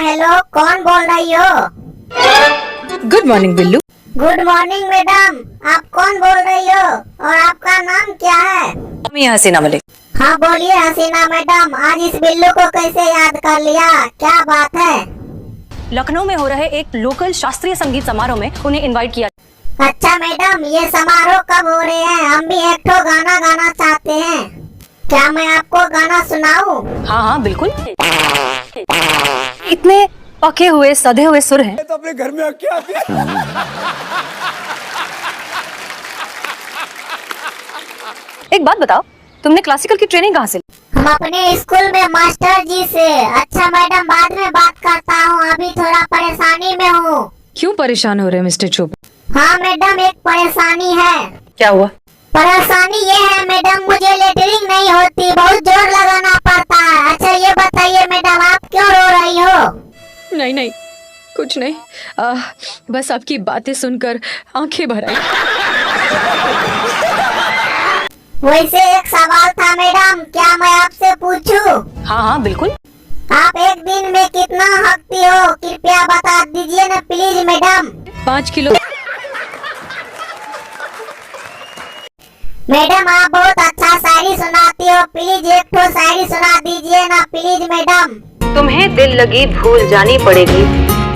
Hello, कौन बोल रही हो? Good morning Billu. Good morning madam, आप कौन बोल रही हो और आपका नाम क्या है? मैं हसीना मलिक। हाँ बोलिए हसीना मैडम, आज इस बिल्लू को कैसे याद कर लिया, क्या बात है? लखनऊ में हो रहे एक लोकल शास्त्रीय संगीत समारोह में उन्हें इनवाइट किया। अच्छा मैडम, ये समारोह कब हो रहे हैं? हम भी एक ठो गाना गाना चाहते हैं, क्या मैं आपको गाना सुनाऊं? हाँ हाँ बिल्कुल। इतने पके हुए सधे हुए सुर हैं। तो अपने घर में आके आते हैं। एक बात बताओ, तुमने क्लासिकल की ट्रेनिंग कहाँ से ली? हम अपने स्कूल में मास्टर जी से। अच्छा मैडम, बाद में बात करता हूँ, अभी थोड़ा परेशानी में हूँ। क्यों परेशान हो रहे हैं मिस्टर चुप? हाँ मैडम, एक परेशानी है। क्या हुआ? परेशानी ये है मैडम, मुझे लेटरिंग नहीं होती, बहुत जोर लगाना पड़ता है। अच्छा ये बताइए मैडम, आप क्यों रो रही हो? नहीं नहीं, कुछ नहीं। बस आपकी बातें सुनकर आंखें भर आई। वैसे एक सवाल था मैडम, क्या मैं आपसे पूछूं? हाँ हाँ बिल्कुल। आप एक दिन में कितना हकती हो, कृपया बता दीजिए ना प्लीज मैडम। 5 किलो। मैडम आप बहुत अच्छा शायरी सुनाती हो, प्लीज एक ठो शायरी सुना दीजिए ना प्लीज मैडम। तुम्हें दिल लगी भूल जानी पड़ेगी,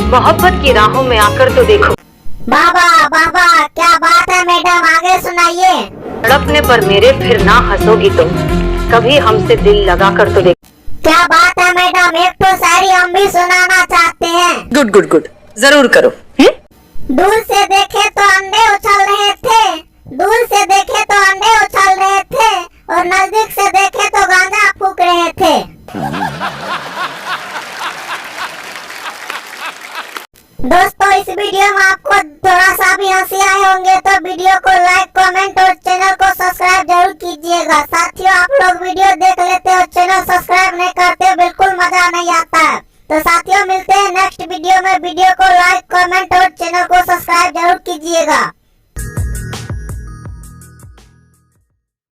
मोहब्बत की राहों में आकर तो देखो। बाबा बाबा, क्या बात है मैडम, आगे सुनाइए। तड़पने पर मेरे फिर ना हंसोगी तुम, कभी हमसे दिल लगा कर तो देखो। क्या बात है मैडम, एक तो शायरी हम भी सुनाना चाहते हैं। गुड गुड गुड, जरूर करो। दूर से देखे तो अंडे उछल रहे थे, दूर से देखे तो अंडे उछल रहे थे, और नजदीक से देखे तो गांजा फूक रहे थे। दोस्तों इस वीडियो में आपको थोड़ा सा भी हंसी आए होंगे तो वीडियो को लाइक, कमेंट और चैनल को सब्सक्राइब जरूर कीजिएगा। साथियों आप लोग वीडियो देख लेते हो, चैनल सब्सक्राइब नहीं करते, बिल्कुल मजा नहीं आता है। तो साथियों मिलते हैं नेक्स्ट वीडियो में। वीडियो को लाइक, कमेंट और चैनल को सब्सक्राइब जरूर कीजिएगा।